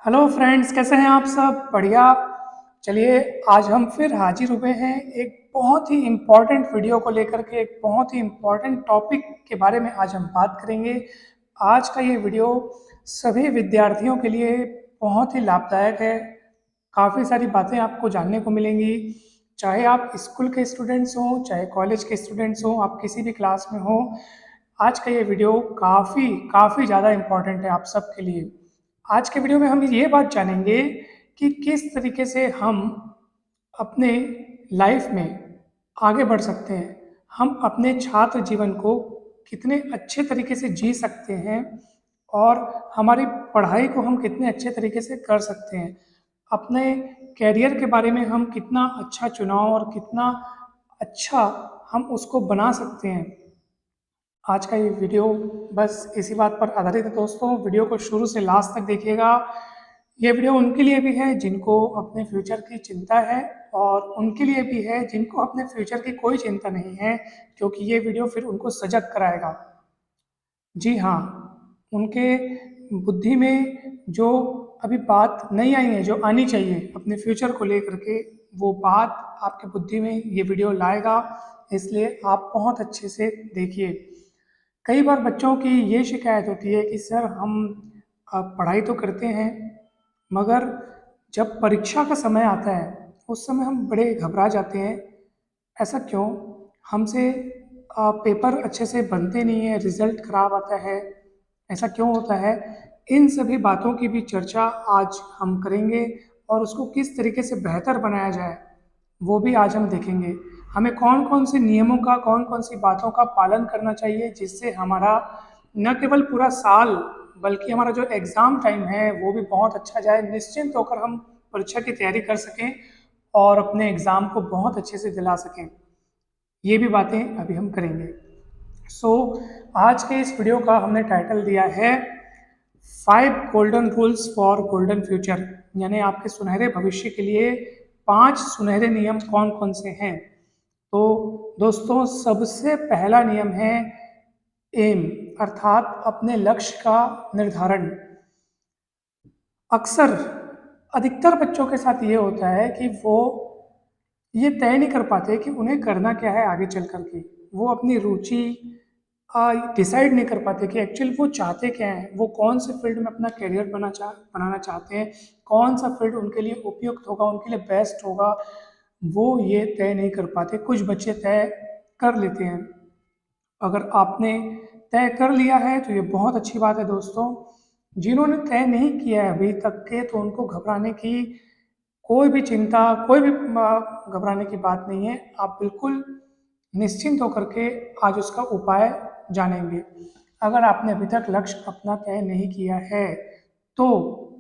Hello friends, कैसे हैं आप सब? बढ़िया। चलिए, आज हम फिर हाजिर हुए हैं एक बहुत ही इम्पोर्टेंट वीडियो को लेकर के। एक बहुत ही इम्पोर्टेंट टॉपिक के बारे में आज हम बात करेंगे। आज का ये वीडियो सभी विद्यार्थियों के लिए बहुत ही लाभदायक है। काफ़ी सारी बातें आपको जानने को मिलेंगी। चाहे आप स्कूल के स्टूडेंट्स हों, चाहे कॉलेज के स्टूडेंट्स हों, आप किसी भी क्लास में हो, आज का ये वीडियो काफ़ी काफ़ी ज़्यादा इम्पोर्टेंट है आप सबके लिए। आज के वीडियो में हम ये बात जानेंगे कि किस तरीके से हम अपने लाइफ में आगे बढ़ सकते हैं। हम अपने छात्र जीवन को कितने अच्छे तरीके से जी सकते हैं और हमारी पढ़ाई को हम कितने अच्छे तरीके से कर सकते हैं। अपने कैरियर के बारे में हम कितना अच्छा चुनाव और कितना अच्छा हम उसको बना सकते हैं। आज का ये वीडियो बस इसी बात पर आधारित है दोस्तों। वीडियो को शुरू से लास्ट तक देखिएगा। ये वीडियो उनके लिए भी है जिनको अपने फ्यूचर की चिंता है, और उनके लिए भी है जिनको अपने फ्यूचर की कोई चिंता नहीं है, क्योंकि ये वीडियो फिर उनको सजग कराएगा। जी हाँ, उनके बुद्धि में जो अभी बात नहीं आई है, जो आनी चाहिए अपने फ्यूचर को लेकर के, वो बात आपके बुद्धि में ये वीडियो लाएगा। इसलिए आप बहुत अच्छे से देखिए। कई बार बच्चों की ये शिकायत होती है कि सर, हम पढ़ाई तो करते हैं, मगर जब परीक्षा का समय आता है उस समय हम बड़े घबरा जाते हैं। ऐसा क्यों? हमसे पेपर अच्छे से बनते नहीं है, रिजल्ट खराब आता है। ऐसा क्यों होता है? इन सभी बातों की भी चर्चा आज हम करेंगे, और उसको किस तरीके से बेहतर बनाया जाए वो भी आज हम देखेंगे। हमें कौन कौन से नियमों का, कौन कौन सी बातों का पालन करना चाहिए, जिससे हमारा न केवल पूरा साल बल्कि हमारा जो एग्ज़ाम टाइम है वो भी बहुत अच्छा जाए। निश्चिंत होकर हम परीक्षा की तैयारी कर सकें और अपने एग्ज़ाम को बहुत अच्छे से दिला सकें। ये भी बातें अभी हम करेंगे। सो आज के इस वीडियो का हमने टाइटल दिया है 5 golden rules for golden future, यानी आपके सुनहरे भविष्य के लिए 5 सुनहरे नियम कौन कौन से हैं। तो दोस्तों, सबसे पहला नियम है एम, अर्थात अपने लक्ष्य का निर्धारण। अक्सर अधिकतर बच्चों के साथ ये होता है कि वो ये तय नहीं कर पाते कि उन्हें करना क्या है आगे चल कर के। वो अपनी रुचि डिसाइड नहीं कर पाते कि एक्चुअली वो चाहते क्या हैं, वो कौन से फील्ड में अपना करियर बनाना चाहते हैं, कौन सा फील्ड उनके लिए उपयुक्त होगा, उनके लिए बेस्ट होगा। वो ये तय नहीं कर पाते। कुछ बच्चे तय कर लेते हैं। अगर आपने तय कर लिया है तो ये बहुत अच्छी बात है दोस्तों। जिन्होंने तय नहीं किया है अभी तक के, तो उनको घबराने की कोई भी चिंता, कोई भी घबराने की बात नहीं है। आप बिल्कुल निश्चिंत होकर के आज उसका उपाय जानेंगे। अगर आपने अभी तक लक्ष्य अपना तय नहीं किया है तो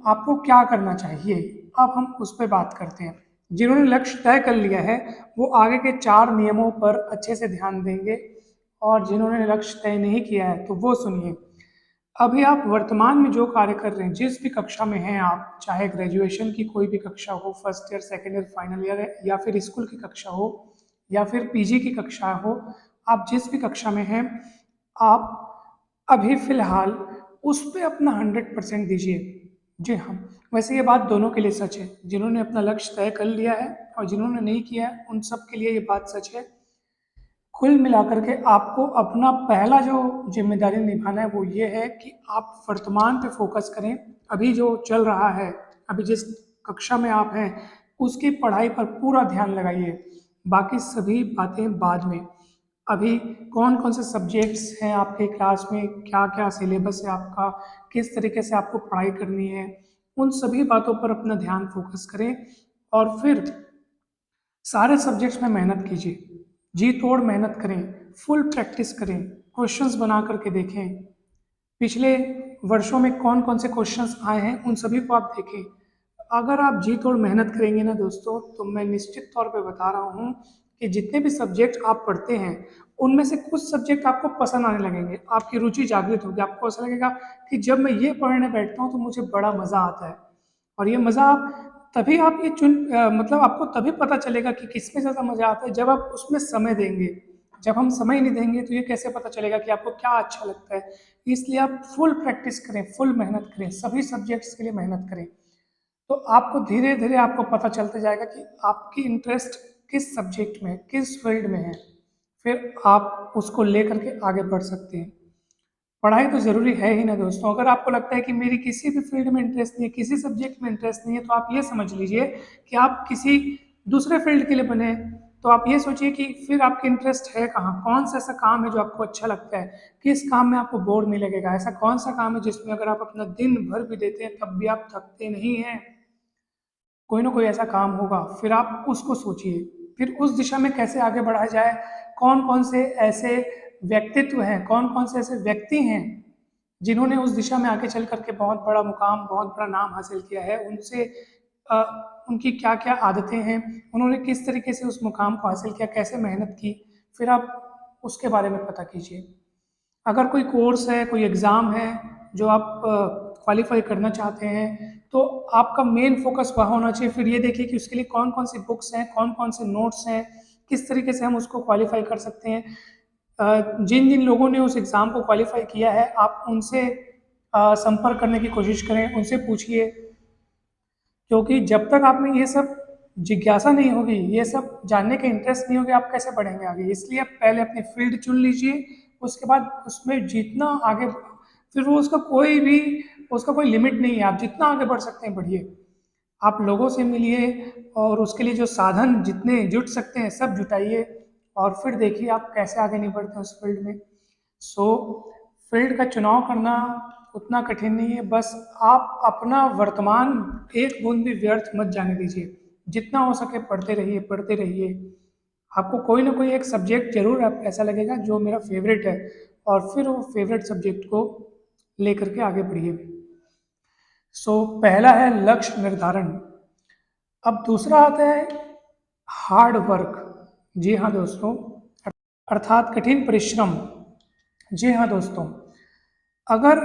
आपको क्या करना चाहिए, अब हम उस पर बात करते हैं। जिन्होंने लक्ष्य तय कर लिया है वो आगे के 4 नियमों पर अच्छे से ध्यान देंगे, और जिन्होंने लक्ष्य तय नहीं किया है तो वो सुनिए। अभी आप वर्तमान में जो कार्य कर रहे हैं, जिस भी कक्षा में हैं आप, चाहे ग्रेजुएशन की कोई भी कक्षा हो, first year, second year, final year, या फिर स्कूल की कक्षा हो, या फिर पीजी की कक्षा हो, आप जिस भी कक्षा में हैं, आप अभी फिलहाल उस पे अपना 100% दीजिए। जी हाँ, वैसे ये बात दोनों के लिए सच है। जिन्होंने अपना लक्ष्य तय कर लिया है और जिन्होंने नहीं किया है, उन सब के लिए ये बात सच है। कुल मिलाकर के आपको अपना पहला जो जिम्मेदारी निभाना है वो ये है कि आप वर्तमान पे फोकस करें। अभी जो चल रहा है, अभी जिस कक्षा में आप हैं उसकी पढ़ाई पर पूरा ध्यान लगाइए। बाकी सभी बातें बाद में। अभी कौन कौन से सब्जेक्ट्स हैं आपके क्लास में, क्या क्या सिलेबस है आपका, किस तरीके से आपको पढ़ाई करनी है, उन सभी बातों पर अपना ध्यान फोकस करें। और फिर सारे सब्जेक्ट्स में मेहनत कीजिए, जी तोड़ मेहनत करें, फुल प्रैक्टिस करें, क्वेश्चंस बना करके देखें। पिछले वर्षों में कौन कौन से क्वेश्चंस आए हैं उन सभी को आप देखें। अगर आप जी तोड़ मेहनत करेंगे ना दोस्तों, तो मैं निश्चित तौर पे बता रहा हूँ कि जितने भी सब्जेक्ट आप पढ़ते हैं उनमें से कुछ सब्जेक्ट आपको पसंद आने लगेंगे, आपकी रुचि जागृत होगी। आपको ऐसा लगेगा कि जब मैं ये पढ़ने बैठता हूँ तो मुझे बड़ा मज़ा आता है। और ये मज़ा आप तभी आप ये मतलब आपको तभी पता चलेगा कि किसमें ज़्यादा मज़ा आता है, जब आप उसमें समय देंगे। जब हम समय नहीं देंगे तो ये कैसे पता चलेगा कि आपको क्या अच्छा लगता है। इसलिए आप फुल प्रैक्टिस करें, फुल मेहनत करें, सभी सब्जेक्ट्स के लिए मेहनत करें। तो आपको धीरे धीरे आपको पता चलता जाएगा कि आपकी इंटरेस्ट किस सब्जेक्ट में, किस फील्ड में है, फिर आप उसको लेकर के आगे बढ़ सकते हैं। पढ़ाई तो ज़रूरी है ही ना दोस्तों। अगर आपको लगता है कि मेरी किसी भी फील्ड में इंटरेस्ट नहीं है, किसी सब्जेक्ट में इंटरेस्ट नहीं है, तो आप ये समझ लीजिए कि आप किसी दूसरे फील्ड के लिए बने। तो आप ये सोचिए कि फिर आपकी इंटरेस्ट है कहाँ, कौन सा ऐसा काम है जो आपको अच्छा लगता है, किस काम में आपको बोर नहीं लगेगा, ऐसा कौन सा काम है जिसमें अगर आप अपना दिन भर भी देते हैं तब भी आप थकते नहीं हैं। कोई ना कोई ऐसा काम होगा, फिर आप उसको सोचिए, फिर उस दिशा में कैसे आगे बढ़ा जाए। कौन कौन से ऐसे व्यक्तित्व हैं, कौन कौन से ऐसे व्यक्ति हैं जिन्होंने उस दिशा में आगे चल करके बहुत बड़ा मुकाम, बहुत बड़ा नाम हासिल किया है, उनसे अ, उनकी क्या क्या आदतें हैं, उन्होंने किस तरीके से उस मुकाम को हासिल किया, कैसे मेहनत की, फिर आप उसके बारे में पता कीजिए। अगर कोई कोर्स है, कोई एग्ज़ाम है जो आप क्वालिफाई करना चाहते हैं, तो आपका मेन फोकस वहाँ होना चाहिए। फिर ये देखिए कि उसके लिए कौन कौन सी बुक्स हैं, कौन कौन से नोट्स हैं, किस तरीके से हम उसको क्वालिफाई कर सकते हैं। जिन जिन लोगों ने उस एग्ज़ाम को क्वालिफाई किया है, आप उनसे संपर्क करने की कोशिश करें, उनसे पूछिए, क्योंकि जब तक आप में ये सब जिज्ञासा नहीं होगी, ये सब जानने का इंटरेस्ट नहीं होगी, आप कैसे बढ़ेंगे आगे। इसलिए आप पहले अपनी फील्ड चुन लीजिए, उसके बाद उसमें जितना आगे, फिर वो उसका कोई लिमिट नहीं है, आप जितना आगे बढ़ सकते हैं बढ़िए। आप लोगों से मिलिए और उसके लिए जो साधन जितने जुट सकते हैं सब जुटाइए, और फिर देखिए आप कैसे आगे नहीं बढ़ते उस फील्ड में। सो फील्ड का चुनाव करना उतना कठिन नहीं है, बस आप अपना वर्तमान एक बूंद भी व्यर्थ मत जाने दीजिए। जितना हो सके पढ़ते रहिए, पढ़ते रहिए। आपको कोई ना कोई एक सब्जेक्ट जरूर आप ऐसा लगेगा जो मेरा फेवरेट है, और फिर वो फेवरेट सब्जेक्ट को लेकर के आगे बढ़िए। पहला है लक्ष्य निर्धारण। अब दूसरा आता है हार्ड वर्क। जी हाँ दोस्तों, अर्थात कठिन परिश्रम। जी हाँ दोस्तों, अगर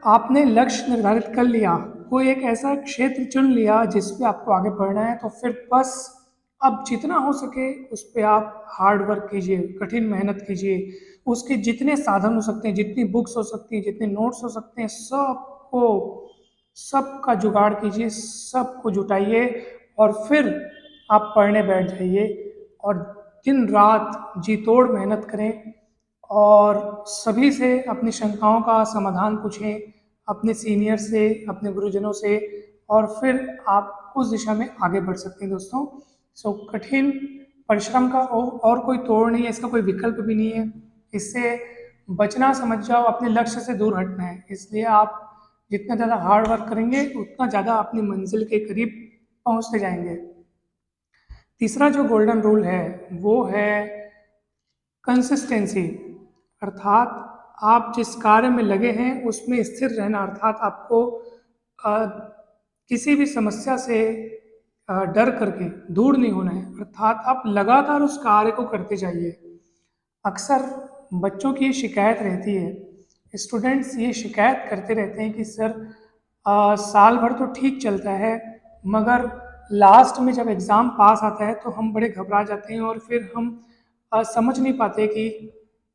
आपने लक्ष्य निर्धारित कर लिया, कोई एक ऐसा क्षेत्र चुन लिया जिस पे आपको आगे बढ़ना है, तो फिर बस अब जितना हो सके उस पे आप हार्ड वर्क कीजिए, कठिन मेहनत कीजिए। उसके जितने साधन हो सकते हैं, जितनी बुक्स हो सकती हैं, जितने नोट्स हो सकते हैं, सबका जुगाड़ कीजिए, सबको जुटाइए, और फिर आप पढ़ने बैठ जाइए और दिन रात जी तोड़ मेहनत करें, और सभी से अपनी शंकाओं का समाधान पूछें, अपने सीनियर से, अपने गुरुजनों से, और फिर आप उस दिशा में आगे बढ़ सकते हैं दोस्तों। कठिन परिश्रम का और कोई तोड़ नहीं है, इसका कोई विकल्प भी नहीं है। इससे बचना समझ जाओ, अपने लक्ष्य से दूर हटना है। इसलिए आप जितना ज़्यादा हार्ड वर्क करेंगे उतना ज़्यादा अपनी मंजिल के करीब पहुंचते जाएंगे। तीसरा जो गोल्डन रूल है वो है कंसिस्टेंसी, अर्थात आप जिस कार्य में लगे हैं उसमें स्थिर रहना। अर्थात आपको अ, किसी भी समस्या से डर करके दूर नहीं होना है, अर्थात आप लगातार उस कार्य को करते जाइए। अक्सर बच्चों की शिकायत रहती है, स्टूडेंट्स ये शिकायत करते रहते हैं कि सर साल भर तो ठीक चलता है, मगर लास्ट में जब एग्ज़ाम पास आता है तो हम बड़े घबरा जाते हैं, और फिर हम समझ नहीं पाते कि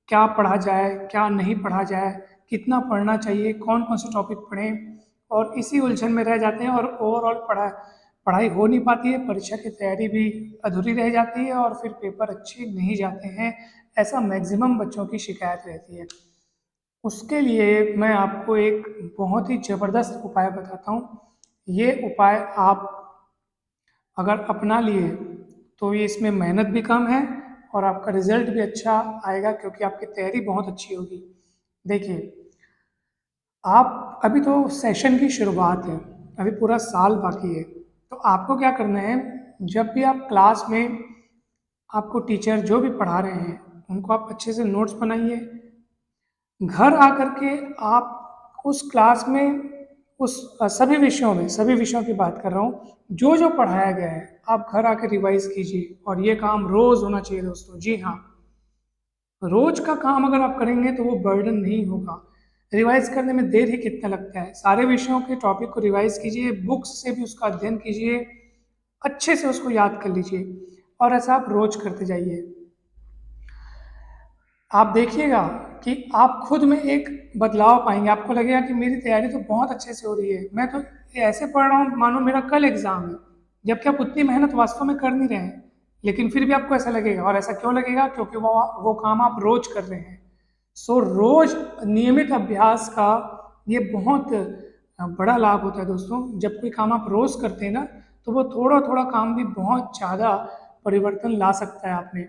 क्या पढ़ा जाए, क्या नहीं पढ़ा जाए, कितना पढ़ना चाहिए, कौन कौन से टॉपिक पढ़ें, और इसी उलझन में रह जाते हैं, और ओवरऑल पढ़ाई हो नहीं पाती है, परीक्षा की तैयारी भी अधूरी रह जाती है, और फिर पेपर अच्छे नहीं जाते हैं। ऐसा मैक्सिमम बच्चों की शिकायत रहती है। उसके लिए मैं आपको एक बहुत ही ज़बरदस्त उपाय बताता हूँ। ये उपाय आप अगर अपना लिए तो ये इसमें मेहनत भी कम है और आपका रिजल्ट भी अच्छा आएगा, क्योंकि आपकी तैयारी बहुत अच्छी होगी। देखिए, आप अभी तो सेशन की शुरुआत है, अभी पूरा साल बाकी है। तो आपको क्या करना है, जब भी आप क्लास में, आपको टीचर जो भी पढ़ा रहे हैं उनको आप अच्छे से नोट्स बनाइए। घर आकर के आप उस क्लास में उस सभी विषयों की बात कर रहा हूँ, जो जो पढ़ाया गया है आप घर आकर रिवाइज कीजिए, और ये काम रोज़ होना चाहिए दोस्तों। जी हाँ, रोज का काम अगर आप करेंगे तो वो बर्डन नहीं होगा। रिवाइज करने में देर ही कितना लगता है। सारे विषयों के टॉपिक को रिवाइज कीजिए, बुक्स से भी उसका अध्ययन कीजिए, अच्छे से उसको याद कर लीजिए, और ऐसा आप रोज करते जाइए। आप देखिएगा कि आप खुद में एक बदलाव पाएंगे। आपको लगेगा कि मेरी तैयारी तो बहुत अच्छे से हो रही है, मैं तो ऐसे पढ़ रहा हूँ मानो मेरा कल एग्जाम है, जबकि आप उतनी मेहनत वास्तव में कर नहीं रहे हैं, लेकिन फिर भी आपको ऐसा लगेगा। और ऐसा क्यों लगेगा? क्योंकि वो काम आप रोज कर रहे हैं। सो रोज नियमित अभ्यास का ये बहुत बड़ा लाभ होता है दोस्तों। जब कोई काम आप रोज करते हैं ना, तो वो थोड़ा थोड़ा काम भी बहुत ज़्यादा परिवर्तन ला सकता है आप में।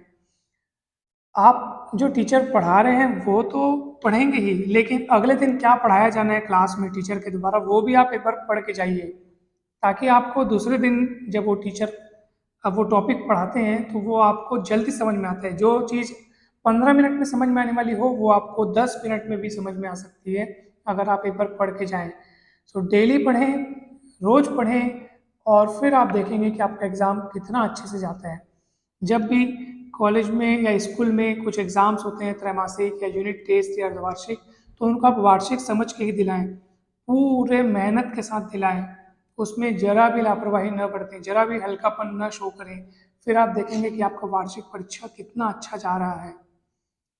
आप जो टीचर पढ़ा रहे हैं वो तो पढ़ेंगे ही, लेकिन अगले दिन क्या पढ़ाया जाना है क्लास में टीचर के द्वारा, वो भी आप एक बार पढ़ के जाइए, ताकि आपको दूसरे दिन जब वो टीचर अब वो टॉपिक पढ़ाते हैं तो वो आपको जल्दी समझ में आता है। जो चीज़ 15 मिनट में समझ में आने वाली हो, वो आपको 10 मिनट में भी समझ में आ सकती है, अगर आप एक बार पढ़ के जाएं। सो डेली पढ़ें, रोज पढ़ें, और फिर आप देखेंगे कि आपका एग्ज़ाम कितना अच्छे से जाता है। जब भी कॉलेज में या स्कूल में कुछ एग्ज़ाम्स होते हैं, त्रैमासिक या यूनिट टेस्ट या अर्धवार्षिक, तो उनको आप वार्षिक समझ के ही दिलाएं, पूरे मेहनत के साथ दिलाएं, उसमें जरा भी लापरवाही न बरतें, जरा भी हल्कापन न शो करें। फिर आप देखेंगे कि आपका वार्षिक परीक्षा कितना अच्छा जा रहा है।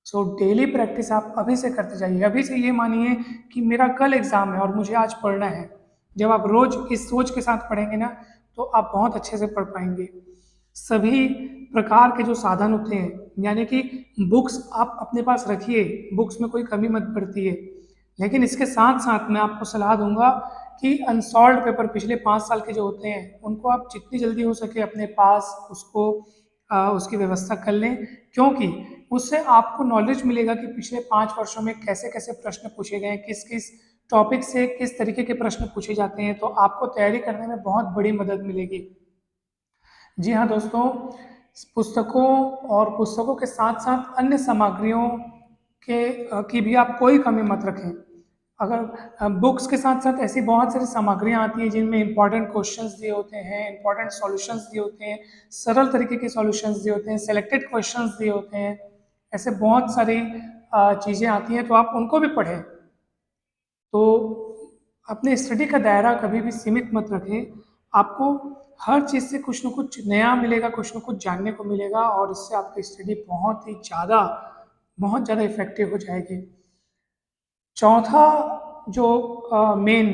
सो डेली प्रैक्टिस आप अभी से करते जाइए। अभी से ये मानिए कि मेरा कल एग्ज़ाम है और मुझे आज पढ़ना है। जब आप रोज इस सोच के साथ पढ़ेंगे ना, तो आप बहुत अच्छे से पढ़ पाएंगे। सभी प्रकार के जो साधन होते हैं, यानी कि बुक्स आप अपने पास रखिए, बुक्स में कोई कमी मत बरतिए, लेकिन इसके साथ साथ मैं आपको सलाह दूंगा कि अनसॉल्व पेपर पिछले 5 साल के जो होते हैं, उनको आप जितनी जल्दी हो सके अपने पास उसको उसकी व्यवस्था कर लें, क्योंकि उससे आपको नॉलेज मिलेगा कि पिछले 5 वर्षों में कैसे कैसे प्रश्न पूछे गए हैं, किस किस टॉपिक से किस तरीके के प्रश्न पूछे जाते हैं, तो आपको तैयारी करने में बहुत बड़ी मदद मिलेगी। जी हाँ दोस्तों, पुस्तकों और पुस्तकों के साथ साथ अन्य सामग्रियों की भी आप कोई कमी मत रखें। अगर बुक्स के साथ साथ ऐसी बहुत सारी सामग्रियाँ आती हैं जिनमें इंपॉर्टेंट क्वेश्चंस दिए होते हैं, इंपॉर्टेंट सॉल्यूशंस दिए होते हैं, सरल तरीके के सॉल्यूशंस दिए होते हैं, सेलेक्टेड क्वेश्चंस दिए होते हैं, ऐसे बहुत सारी चीज़ें आती हैं, तो आप उनको भी पढ़ें। तो अपने स्टडी का दायरा कभी भी सीमित मत रखें। आपको हर चीज़ से कुछ न कुछ नया मिलेगा, कुछ न कुछ जानने को मिलेगा, और इससे आपकी स्टडी बहुत ज़्यादा इफेक्टिव हो जाएगी। चौथा जो मेन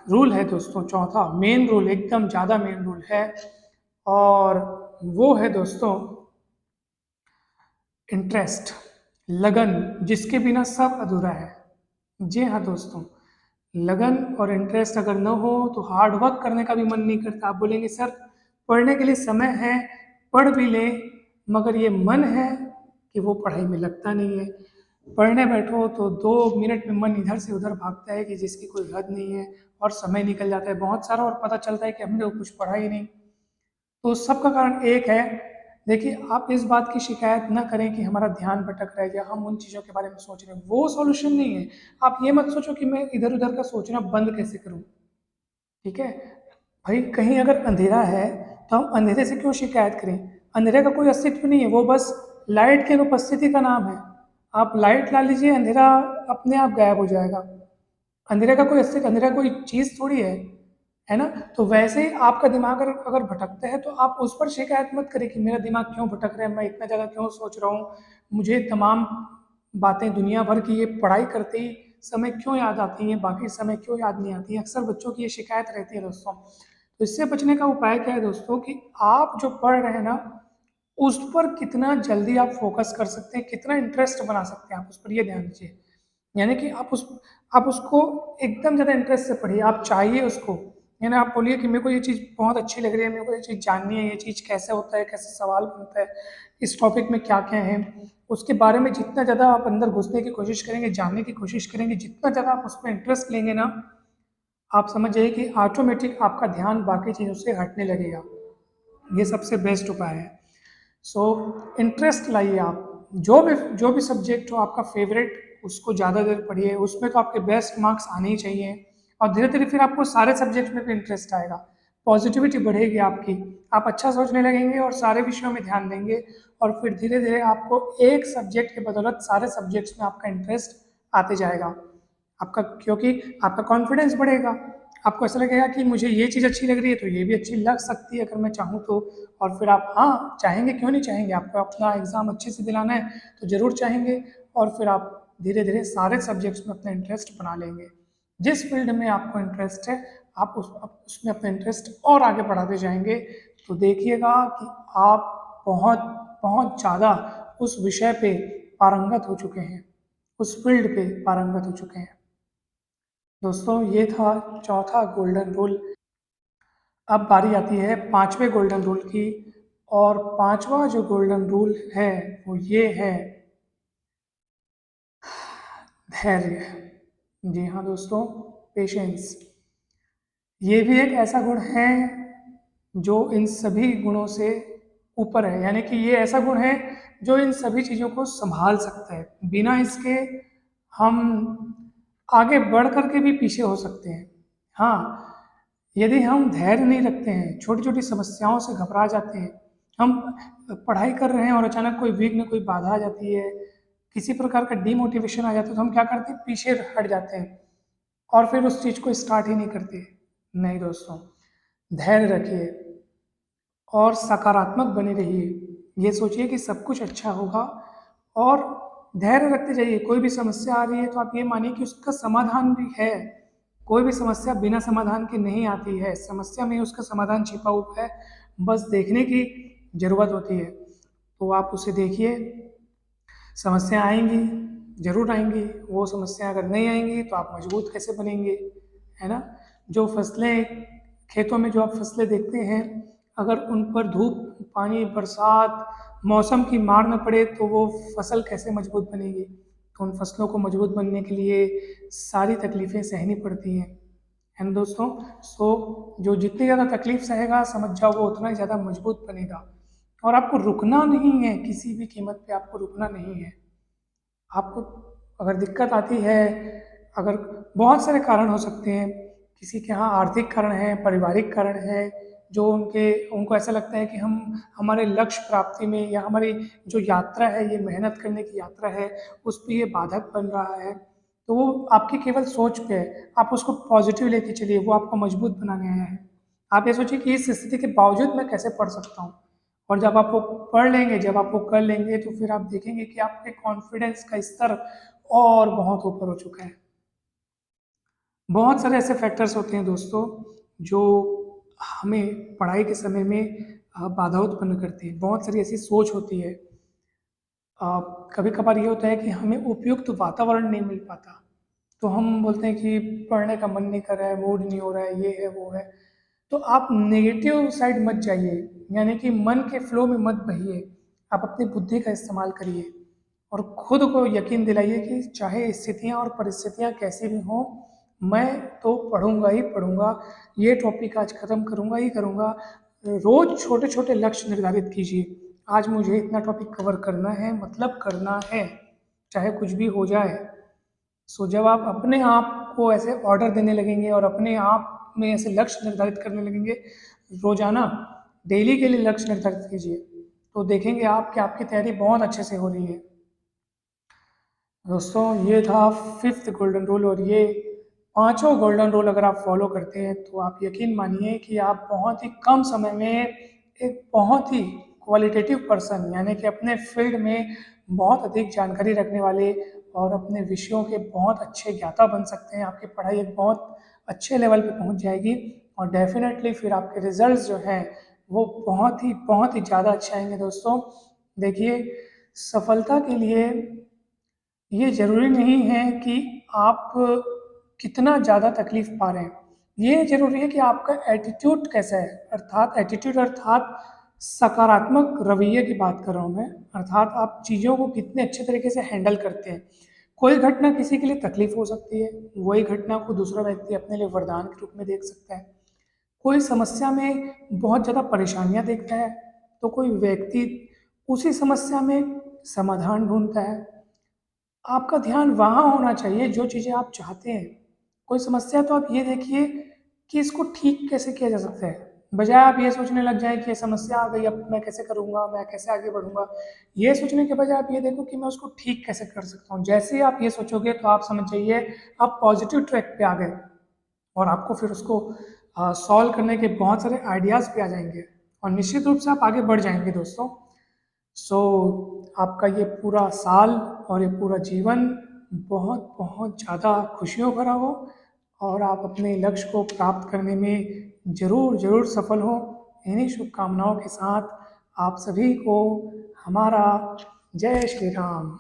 रूल है दोस्तों, चौथा मेन रूल, एकदम ज़्यादा मेन रूल है, और वो है दोस्तों इंटरेस्ट, लगन, जिसके बिना सब अधूरा है। जी हाँ दोस्तों, लगन और इंटरेस्ट अगर न हो तो हार्ड वर्क करने का भी मन नहीं करता। आप बोलेंगे सर पढ़ने के लिए समय है, पढ़ भी लें, मगर ये मन है कि वो पढ़ाई में लगता नहीं है। पढ़ने बैठो तो 2 मिनट में मन इधर से उधर भागता है कि जिसकी कोई हद नहीं है, और समय निकल जाता है बहुत सारा, और पता चलता है कि हमने कुछ पढ़ा ही नहीं। तो सबका कारण एक है। देखिए, आप इस बात की शिकायत ना करें कि हमारा ध्यान भटक रह गया, हम उन चीज़ों के बारे में सोच रहे हैं, वो सॉल्यूशन नहीं है। आप ये मत सोचो कि मैं इधर उधर का सोचना बंद कैसे करूं। ठीक है भाई, कहीं अगर अंधेरा है तो हम अंधेरे से क्यों शिकायत करें? अंधेरे का कोई अस्तित्व नहीं है, वो बस लाइट की अनुपस्थिति का नाम है। आप लाइट ला लीजिए, अंधेरा अपने आप गायब हो जाएगा। अंधेरे का कोई अस्तित्व, अंधेरा कोई चीज़ थोड़ी है ना? तो वैसे ही आपका दिमाग अगर अगर भटकता है, तो आप उस पर शिकायत मत करें कि मेरा दिमाग क्यों भटक रहा है, मैं इतना ज़्यादा क्यों सोच रहा हूँ, मुझे तमाम बातें दुनिया भर की ये पढ़ाई करते ही समय क्यों याद आती हैं, बाकी समय क्यों याद नहीं आती हैं। अक्सर बच्चों की ये शिकायत रहती है दोस्तों। तो इससे बचने का उपाय क्या है दोस्तों, कि आप जो पढ़ रहे हैं ना, उस पर कितना जल्दी आप फोकस कर सकते हैं, कितना इंटरेस्ट बना सकते हैं आप उस पर, ये ध्यान दीजिए। यानी कि आप उसको एकदम ज़्यादा इंटरेस्ट से पढ़िए, आप चाहिए उसको। यानी आप बोलिए कि मेरे को ये चीज़ बहुत अच्छी लग रही है, मेरे को ये चीज़ जाननी है, ये चीज़ कैसे होता है, कैसे सवाल बनता है, इस टॉपिक में क्या क्या है, उसके बारे में जितना ज़्यादा आप अंदर घुसने की कोशिश करेंगे, जानने की कोशिश करेंगे, जितना ज़्यादा आप उस पर इंटरेस्ट लेंगे ना, आप समझ जाइए कि ऑटोमेटिक आपका ध्यान बाकी चीज़ों से हटने लगेगा। ये सबसे बेस्ट उपाय है। सो इंटरेस्ट लाइए आप, जो भी सब्जेक्ट हो आपका फेवरेट, उसको ज़्यादा देर पढ़िए, उसमें तो आपके बेस्ट मार्क्स आने ही चाहिए, और धीरे धीरे फिर आपको सारे सब्जेक्ट में भी इंटरेस्ट आएगा, पॉजिटिविटी बढ़ेगी आपकी, आप अच्छा सोचने लगेंगे और सारे विषयों में ध्यान देंगे, और फिर धीरे धीरे आपको एक सब्जेक्ट के बदौलत सारे सब्जेक्ट्स में आपका इंटरेस्ट आते जाएगा। आपका क्योंकि आपका कॉन्फिडेंस बढ़ेगा, आपको ऐसा लगेगा कि मुझे ये चीज़ अच्छी लग रही है तो ये भी अच्छी लग सकती है अगर मैं चाहूँ तो। और फिर आप हाँ चाहेंगे, क्यों नहीं चाहेंगे, आपको अपना एग्ज़ाम अच्छे से दिलाना है तो ज़रूर चाहेंगे। और फिर आप धीरे धीरे सारे सब्जेक्ट्स में अपना इंटरेस्ट बना लेंगे। जिस फील्ड में आपको इंटरेस्ट है आप उसमें अपना इंटरेस्ट और आगे बढ़ाते जाएंगे, तो देखिएगा कि आप बहुत बहुत ज़्यादा उस विषय पे पारंगत हो चुके हैं, उस फील्ड पे पारंगत हो चुके हैं। दोस्तों ये था चौथा गोल्डन रूल। अब बारी आती है पांचवें गोल्डन रूल की। और पांचवा जो गोल्डन रूल है वो ये है धैर्य। जी हाँ दोस्तों, पेशेंस। ये भी एक ऐसा गुण है जो इन सभी गुणों से ऊपर है, यानी कि ये ऐसा गुण है जो इन सभी चीज़ों को संभाल सकता है। बिना इसके हम आगे बढ़ करके भी पीछे हो सकते हैं। हाँ, यदि हम धैर्य नहीं रखते हैं, छोटी छोटी समस्याओं से घबरा जाते हैं, हम पढ़ाई कर रहे हैं और अचानक कोई विघ्न, कोई बाधा आ जाती है, किसी प्रकार का डिमोटिवेशन आ जाता है, तो हम क्या करते हैं, पीछे हट जाते हैं और फिर उस चीज़ को स्टार्ट ही नहीं करते। नहीं दोस्तों, धैर्य रखिए और सकारात्मक बने रहिए। ये सोचिए कि सब कुछ अच्छा होगा और धैर्य रखते जाइए। कोई भी समस्या आ रही है तो आप ये मानिए कि उसका समाधान भी है। कोई भी समस्या बिना समाधान के नहीं आती है, समस्या में उसका समाधान छिपा हुआ है, बस देखने की जरूरत होती है। तो आप उसे देखिए। समस्या आएंगी, जरूर आएंगी। वो समस्या अगर नहीं आएंगी तो आप मजबूत कैसे बनेंगे, है ना। जो फसलें, खेतों में जो आप फसलें देखते हैं, अगर उन पर धूप, पानी, बरसात, मौसम की मार न पड़े तो वो फसल कैसे मजबूत बनेगी। तो उन फसलों को मजबूत बनने के लिए सारी तकलीफ़ें सहनी पड़ती हैं, है ना दोस्तों। सो जो जितनी ज़्यादा तकलीफ सहेगा, समझ जाओ वो उतना ही ज़्यादा मजबूत बनेगा। और आपको रुकना नहीं है, किसी भी कीमत पे आपको रुकना नहीं है। आपको अगर दिक्कत आती है, अगर बहुत सारे कारण हो सकते हैं, किसी के यहाँ आर्थिक कारण है, पारिवारिक कारण है, जो उनको ऐसा लगता है कि हम हमारे लक्ष्य प्राप्ति में या हमारी जो यात्रा है, ये मेहनत करने की यात्रा है, उस पर ये बाधक बन रहा है, तो वो आपकी केवल सोच पे है। आप उसको पॉजिटिव लेके चलिए, वो आपको मजबूत बनाने आया है। आप ये सोचिए कि इस स्थिति के बावजूद मैं कैसे पढ़ सकता हूँ। और जब आप वो पढ़ लेंगे, जब आप वो कर लेंगे, तो फिर आप देखेंगे कि आपके कॉन्फिडेंस का स्तर और बहुत ऊपर हो चुका है। बहुत सारे ऐसे फैक्टर्स होते हैं दोस्तों जो हमें पढ़ाई के समय में बाधा उत्पन्न करती है। बहुत सारी ऐसी सोच होती है। कभी कभार ये होता है कि हमें उपयुक्त वातावरण नहीं मिल पाता, तो हम बोलते हैं कि पढ़ने का मन नहीं कर रहा है, मूड नहीं हो रहा है, ये है वो है। तो आप नेगेटिव साइड मत जाइए, यानी कि मन के फ्लो में मत बहिए। आप अपनी बुद्धि का इस्तेमाल करिए और खुद को यकीन दिलाइए कि चाहे स्थितियाँ और परिस्थितियाँ कैसी भी हों, मैं तो पढ़ूंगा ही पढ़ूंगा, ये टॉपिक आज ख़त्म करूंगा ही करूंगा। रोज़ छोटे छोटे लक्ष्य निर्धारित कीजिए। आज मुझे इतना टॉपिक कवर करना है, मतलब करना है, चाहे कुछ भी हो जाए। सो जब आप अपने आप को ऐसे ऑर्डर देने लगेंगे और अपने आप में ऐसे लक्ष्य निर्धारित करने लगेंगे, रोजाना डेली के लिए लक्ष्य निर्धारित कीजिए, तो देखेंगे आप कि आपकी तैयारी बहुत अच्छे से हो रही है। दोस्तों ये था फिफ्थ गोल्डन रूल। और ये पांचों गोल्डन रूल अगर आप फॉलो करते हैं तो आप यकीन मानिए कि आप बहुत ही कम समय में एक बहुत ही क्वालिटेटिव पर्सन, यानी कि अपने फील्ड में बहुत अधिक जानकारी रखने वाले और अपने विषयों के बहुत अच्छे ज्ञाता बन सकते हैं। आपकी पढ़ाई एक बहुत अच्छे लेवल पे पहुंच जाएगी और डेफिनेटली फिर आपके रिजल्ट्स जो हैं वो बहुत ही ज़्यादा अच्छे आएंगे दोस्तों। देखिए, सफलता के लिए ये ज़रूरी नहीं है कि आप कितना ज़्यादा तकलीफ पा रहे हैं, ये ज़रूरी है कि आपका एटीट्यूड कैसा है। अर्थात एटीट्यूड अर्थात सकारात्मक रवैये की बात कर रहा हूँ मैं, अर्थात आप चीज़ों को कितने अच्छे तरीके से हैंडल करते हैं। कोई घटना किसी के लिए तकलीफ हो सकती है, वही घटना को दूसरा व्यक्ति अपने लिए वरदान के रूप में देख सकता है। कोई समस्या में बहुत ज़्यादा परेशानियां देखता है तो कोई व्यक्ति उसी समस्या में समाधान ढूंढता है। आपका ध्यान वहाँ होना चाहिए जो चीज़ें आप चाहते हैं। कोई समस्या तो आप ये देखिए कि इसको ठीक कैसे किया जा सकता है, बजाय आप ये सोचने लग जाए कि ये समस्या आ गई, अब मैं कैसे करूँगा, मैं कैसे आगे बढ़ूँगा। ये सोचने के बजाय आप ये देखो कि मैं उसको ठीक कैसे कर सकता हूँ। जैसे ही आप ये सोचोगे तो आप समझ जाइए आप पॉजिटिव ट्रैक पे आ गए। और आपको फिर उसको सॉल्व करने के बहुत सारे आइडियाज़ भी आ जाएंगे और निश्चित रूप से आप आगे बढ़ जाएंगे दोस्तों। सो आपका ये पूरा साल और ये पूरा जीवन बहुत बहुत ज़्यादा खुशियों भरा हो और आप अपने लक्ष्य को प्राप्त करने में ज़रूर ज़रूर सफल हो। इन्हीं शुभकामनाओं के साथ आप सभी को हमारा जय श्री राम।